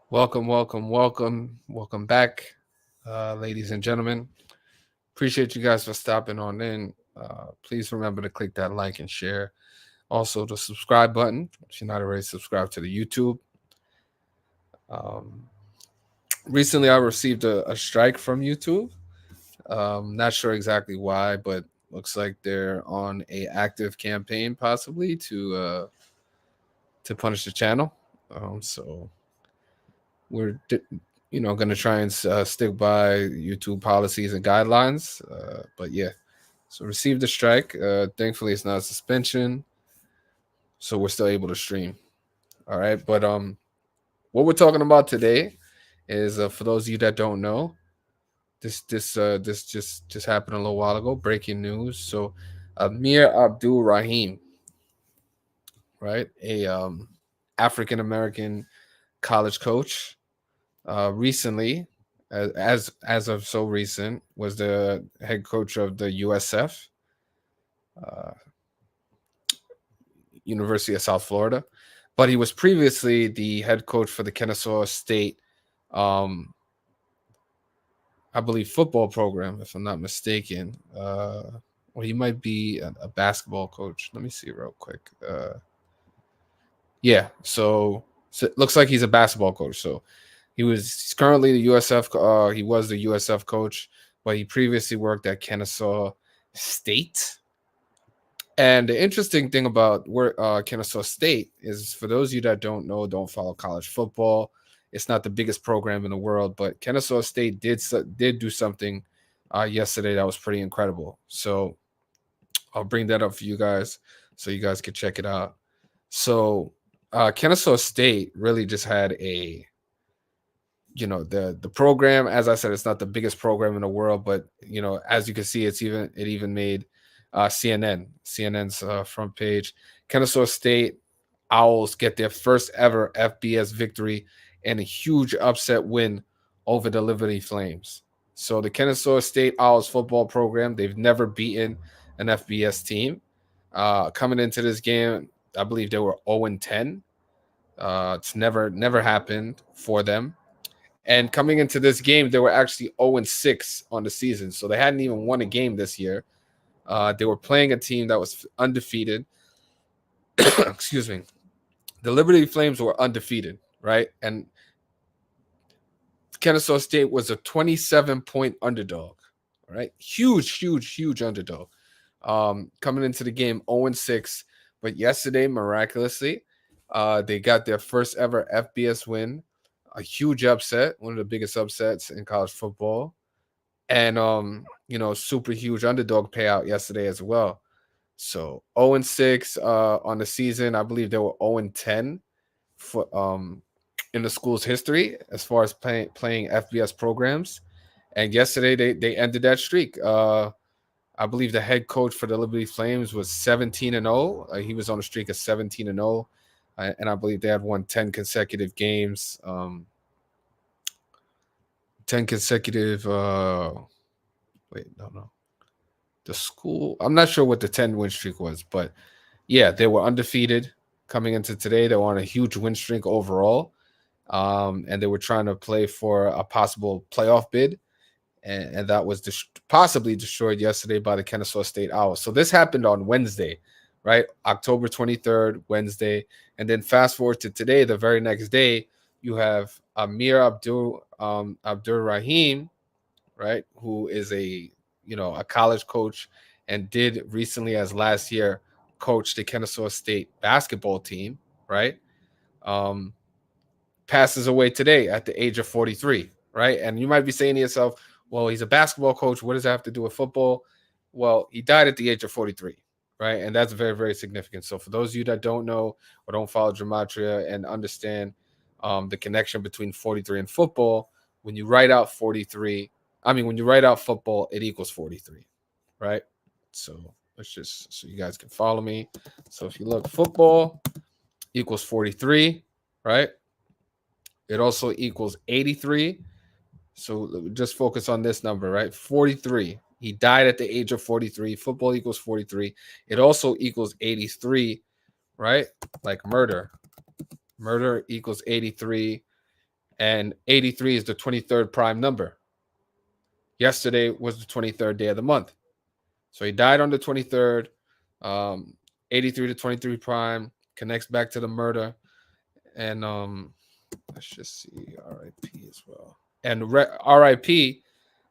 Welcome back, ladies and gentlemen. Appreciate you guys for stopping on in. Please remember to click that like and share. Also, the subscribe button if you're not already subscribed to the YouTube. Um, Recently, I received a strike from YouTube. Not sure exactly why, but looks like they're on a active campaign, possibly to punish the channel. So we're going to try and stick by YouTube policies and guidelines. But yeah, so received a strike. Thankfully, it's not a suspension, so we're still able to stream. All right, but what we're talking about today is for those of you that don't know, this just happened a little while ago. Breaking news. So, Amir Abdur Rahim, right, a African American college coach, recently, as of so recent, was the head coach of the USF, uh, University of South Florida, but he was previously the head coach for the Kennesaw State, um, I believe, football program, if I'm not mistaken. Or he might be a basketball coach. Let me see real quick. Yeah, so it looks like he's a basketball coach. So he's currently the USF. He was the USF coach, but he previously worked at Kennesaw State. And the interesting thing about where Kennesaw State is, for those of you that don't know, don't follow college football, it's not the biggest program in the world, but Kennesaw State did do something yesterday that was pretty incredible. So I'll bring that up for you guys so you guys can check it out. So Kennesaw State really just had the program. As I said, it's not the biggest program in the world, but as you can see, it even made CNN's front page. Kennesaw State Owls get their first ever FBS victory and a huge upset win over the Liberty Flames. So the Kennesaw State Owls football program, they've never beaten an FBS team. Coming into this game, I believe they were 0-10. It's never happened for them. And coming into this game, they were actually 0-6 on the season. So they hadn't even won a game this year. They were playing a team that was undefeated. Excuse me. The Liberty Flames were undefeated, right? And Kennesaw State was a 27-point underdog, right? Huge underdog. Coming into the game 0-6. But yesterday, miraculously, they got their first ever FBS win. A huge upset, one of the biggest upsets in college football. And super huge underdog payout yesterday as well. So 0-6 on the season. I believe they were 0-10 for in the school's history as far as playing FBS programs. And yesterday they ended that streak. I believe the head coach for the Liberty Flames was 17-0. He was on a streak of 17-0. And I believe they had won 10 consecutive games. 10 consecutive wait, no. The school, I'm not sure what the 10 win streak was, but yeah, they were undefeated coming into today. They were on a huge win streak overall. And they were trying to play for a possible playoff bid. And that was possibly destroyed yesterday by the Kennesaw State Owls. So this happened on Wednesday, right? October 23rd, Wednesday. And then fast forward to today, the very next day, you have Amir Abdur Rahim, right, who is a college coach and did recently, as last year, coach the Kennesaw State basketball team, right? Um, Passes away today at the age of 43, right? And you might be saying to yourself, well, he's a basketball coach. What does that have to do with football? Well, he died at the age of 43, right? And that's very, very significant. So for those of you that don't know or don't follow gematria and understand the connection between 43 and football, when you write out 43, when you write out football, it equals 43, right? So let's just, so you guys can follow me. So if you look, football equals 43, right? It also equals 83. So just focus on this number, right? 43. He died at the age of 43. Football equals 43. It also equals 83, right? Like murder. Murder equals 83. and 83 is the 23rd prime number. Yesterday was the 23rd day of the month. So he died on the 23rd. 83 to 23 prime connects back to the murder. And let's just see RIP as well. And RIP,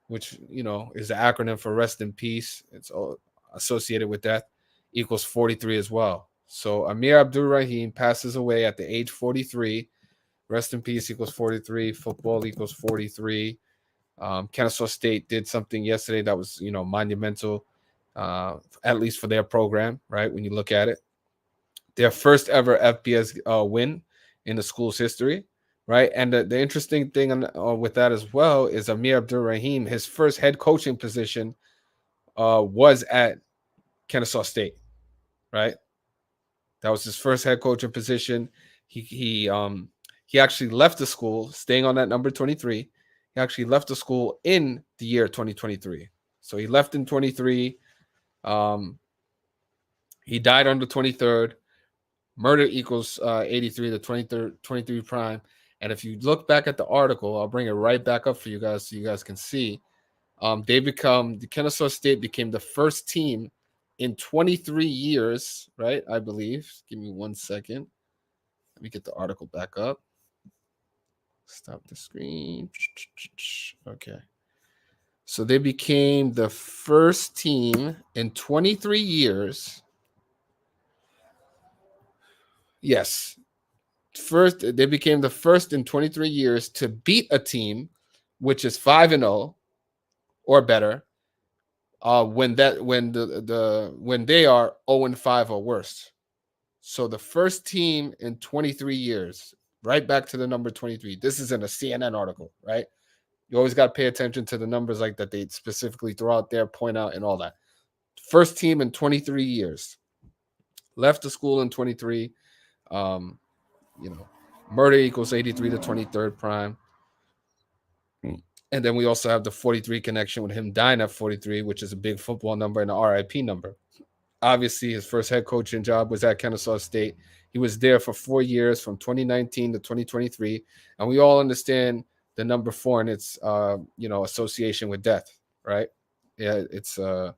which, is the acronym for rest in peace. It's all associated with death, equals 43 as well. So Amir Abdur Rahim passes away at the age 43. Rest in peace equals 43. Football equals 43. Kennesaw State did something yesterday that was, monumental, at least for their program, right? When you look at it, their first ever FBS win in the school's history, right? And the interesting thing with that as well is Amir Abdur Rahim, his first head coaching position was at Kennesaw State, right? That was his first head coaching position. He actually left the school, staying on that number 23. He actually left the school in the year 2023. So he left in 23. He died on the 23rd. Murder equals 83, the 23 prime. And if you look back at the article, I'll bring it right back up for you guys so you guys can see. The Kennesaw State became the first team in 23 years, right? I believe. Give me 1 second. Let me get the article back up. Stop the screen. Okay. So they became the first team in 23 years. Yes. They became the first in 23 years to beat a team which is 5-0 or better when they are 0-5 or worse. So the first team in 23 years, right back to the number 23. This is in a CNN article, right? You always got to pay attention to the numbers like that they specifically throw out there, point out, and all that. First team in 23 years. Left the school in 23. Murder equals 83 to 23rd prime. And then we also have the 43 connection with him dying at 43, which is a big football number and an RIP number. Obviously, his first head coaching job was at Kennesaw State. He was there for 4 years, from 2019 to 2023. And we all understand the number 4 and its, association with death, right? Yeah, it's, I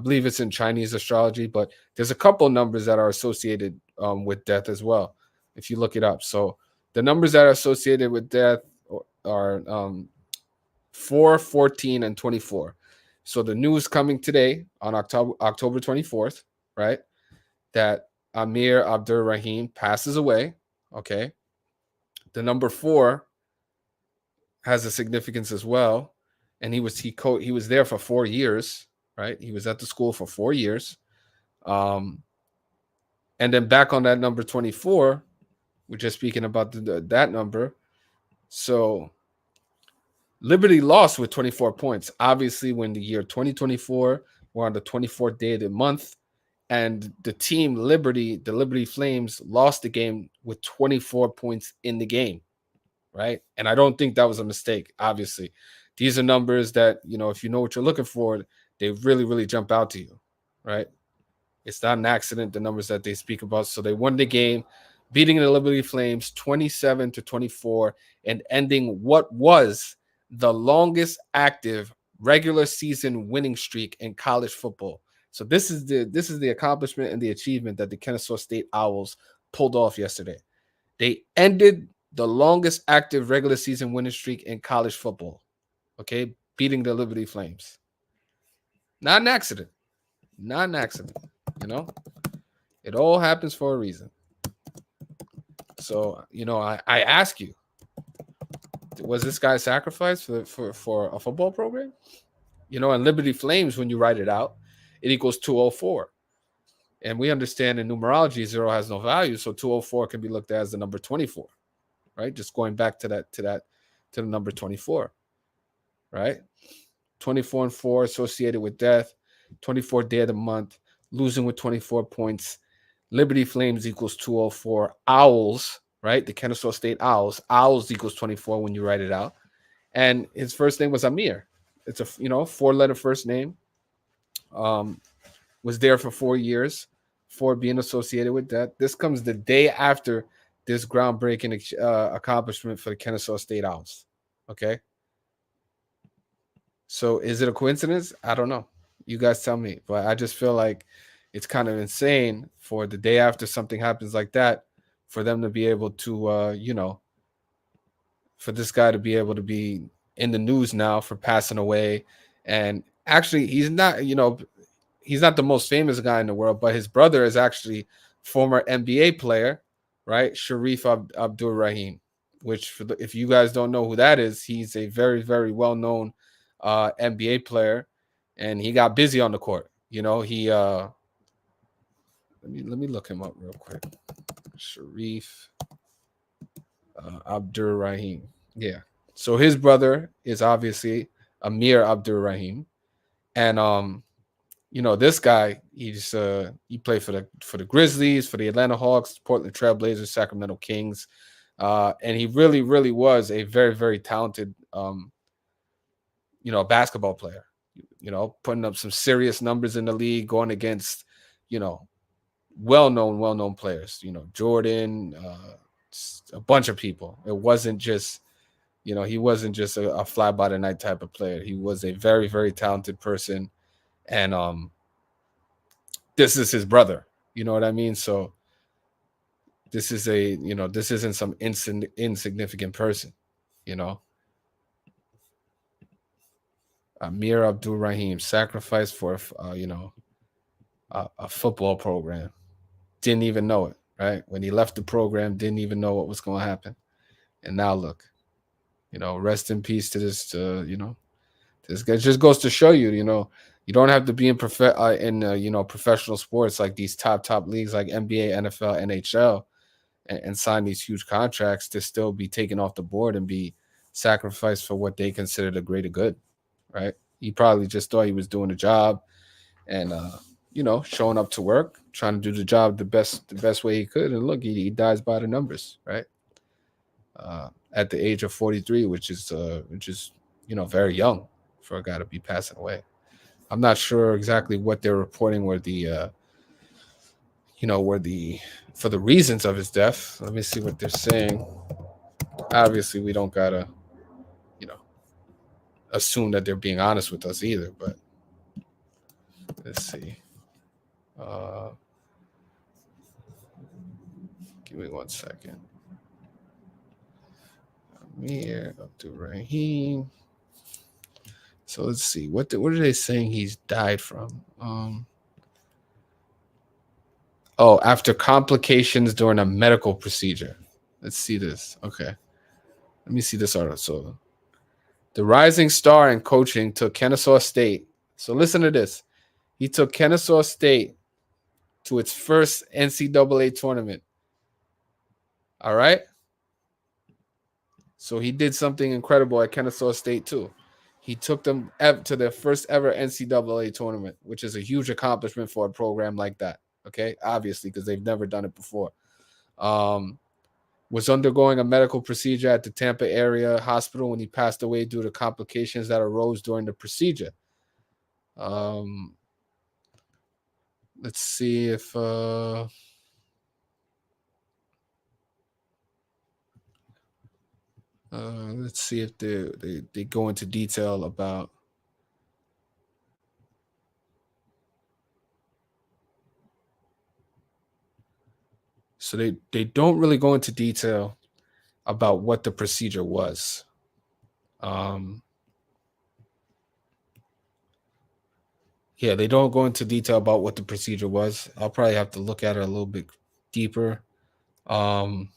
believe it's in Chinese astrology, but there's a couple numbers that are associated with death as well, if you look it up. So the numbers that are associated with death are 4, 14, and 24. So the news coming today on October 24th, right, that Amir Abdur Rahim passes away. Okay. The number 4 has a significance as well. And he was there for 4 years, right? He was at the school for 4 years. And then back on that number 24, we're just speaking about that number. So Liberty lost with 24 points. Obviously, when the year 2024, we're on the 24th day of the month, and the team Liberty, the Liberty Flames, lost the game with 24 points in the game, right? And I don't think that was a mistake, obviously. These are numbers that, if you know what you're looking for, they really, really jump out to you, right? It's not an accident, the numbers that they speak about. So they won the game, beating the Liberty Flames 27 to 24 and ending what was the longest active regular season winning streak in college football. So this is the accomplishment and the achievement that the Kennesaw State Owls pulled off yesterday. They ended the longest active regular season winning streak in college football. Okay, beating the Liberty Flames. Not an accident. Not an accident. It all happens for a reason. So, I ask you, was this guy sacrificed for a football program? And Liberty Flames, when you write it out, it equals 204. And we understand in numerology, 0 has no value. So 204 can be looked at as the number 24, right? Just going back to the number 24, right? 24 and 4 associated with death, 24 day of the month, losing with 24 points. Liberty Flames equals 204. Owls, right? The Kennesaw State Owls. Owls equals 24 when you write it out. And his first name was Amir. It's a 4-letter first name. Was there for 4 years, for being associated with that. This comes the day after this groundbreaking accomplishment for the Kennesaw State Owls. Okay, so is it a coincidence? I don't know. You guys tell me. But I just feel like it's kind of insane for the day after something happens like that, for them to be able to, for this guy to be able to be in the news now for passing away. And actually, he's not, he's not the most famous guy in the world, but his brother is actually former NBA player, right? Sharif Abdur Rahim, which if you guys don't know who that is, he's a very, very well known NBA player, and he got busy on the court. He let me look him up real quick. Sharif Abdur Rahim. Yeah. So his brother is obviously Amir Abdur Rahim, and this guy, he played for the Grizzlies, for the Atlanta Hawks, Portland Trailblazers, Sacramento Kings, and he really, really was a very, very talented, basketball player. Putting up some serious numbers in the league, going against, well-known players. Jordan, a bunch of people. It wasn't just, he wasn't just a fly-by-the-night type of player. He was a very, very talented person, and this is his brother. You know what I mean? So this is this isn't some insignificant person. You know, Amir Abdul Rahim sacrificed for a football program. Didn't even know it. Right when he left the program, didn't even know what was going to happen. And now look, rest in peace to this. This guy just goes to show you, you don't have to be in professional sports like these top leagues like NBA, NFL, NHL, and sign these huge contracts to still be taken off the board and be sacrificed for what they consider the greater good, right? He probably just thought he was doing a job and showing up to work, trying to do the job the best way he could, and look, he dies by the numbers, right? At the age of 43, which is very young for a guy to be passing away. I'm not sure exactly what they're reporting were the for the reasons of his death. Let me see what they're saying. Obviously, we don't gotta, you know, assume that they're being honest with us either. But let's see. Uh, Give me 1 second. Amir Abdur Rahim. So let's see. What are they saying he's died from? After complications during a medical procedure. Let's see this. Okay. Let me see this article. So the rising star in coaching took Kennesaw State. So listen to this. He took Kennesaw State to its first NCAA tournament. All right. So he did something incredible at Kennesaw State too. He took them to their first ever NCAA tournament, which is a huge accomplishment for a program like that. Okay, obviously because they've never done it before. Was undergoing a medical procedure at the Tampa area hospital when he passed away due to complications that arose during the procedure. Let's see if let's see if they go into detail about. So they don't really go into detail about what the procedure was. Yeah, they don't go into detail about what the procedure was. I'll probably have to look at it a little bit deeper. But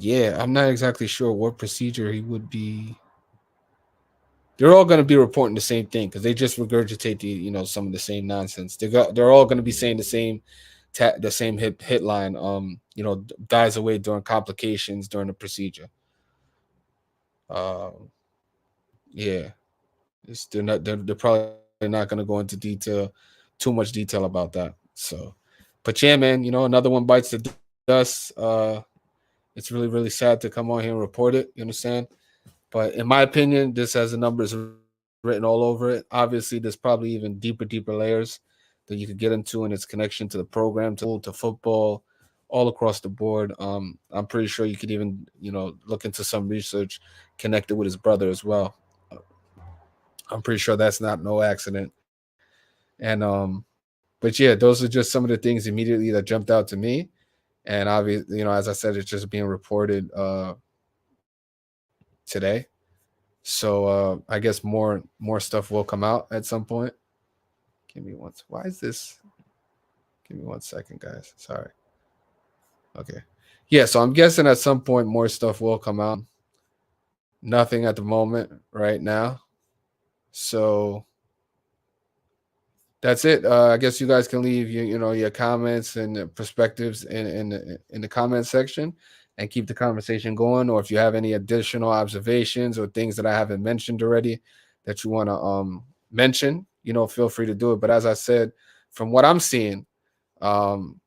yeah, I'm not exactly sure what procedure he would be. They're all going to be reporting the same thing because they just regurgitate some of the same nonsense. They're all going to be saying the same hit line. Dies away during complications during the procedure. Yeah, they're probably not going to go into too much detail about that. So, but yeah, man, another one bites the dust. It's really, really sad to come on here and report it. You understand? But in my opinion, this has the numbers written all over it. Obviously, there's probably even deeper layers that you could get into in its connection to the program, to football, all across the board. I'm pretty sure you could even, look into some research connected with his brother as well. Uh, I'm pretty sure that's not no accident. And but yeah, those are just some of the things immediately that jumped out to me. And obviously, as I said, it's just being reported today. So I guess more stuff will come out at some point. Give me one. Why is this? Give me 1 second, guys. Sorry. Okay. Yeah, so I'm guessing at some point more stuff will come out. Nothing at the moment right now. So that's it. I guess you guys can leave your comments and perspectives in the comment section, and keep the conversation going. Or if you have any additional observations or things that I haven't mentioned already that you want to mention, feel free to do it. But as I said, from what I'm seeing, um,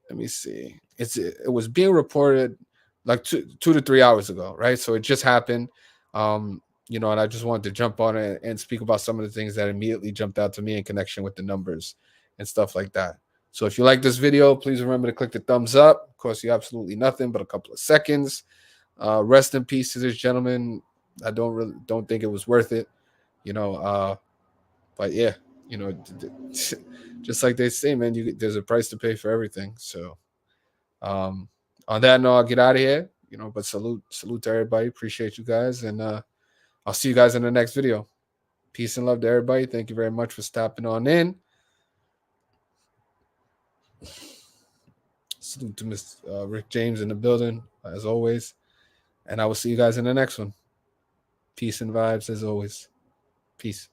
let me see. It was being reported like 2 to 3 hours ago, right? So it just happened. And I just wanted to jump on it and speak about some of the things that immediately jumped out to me in connection with the numbers and stuff like that. So if you like this video, please remember to click the thumbs up. Of course, you absolutely nothing but a couple of seconds. Rest in peace to this gentleman. I don't think it was worth it, you know. But yeah, you know, just like they say, man, there's a price to pay for everything. So um, on that note, I'll get out of here. But salute to everybody. Appreciate you guys, and I'll see you guys in the next video. Peace and love to everybody. Thank you very much for stopping on in. Salute to Mr. Rick James in the building, as always. And I will see you guys in the next one. Peace and vibes, as always. Peace.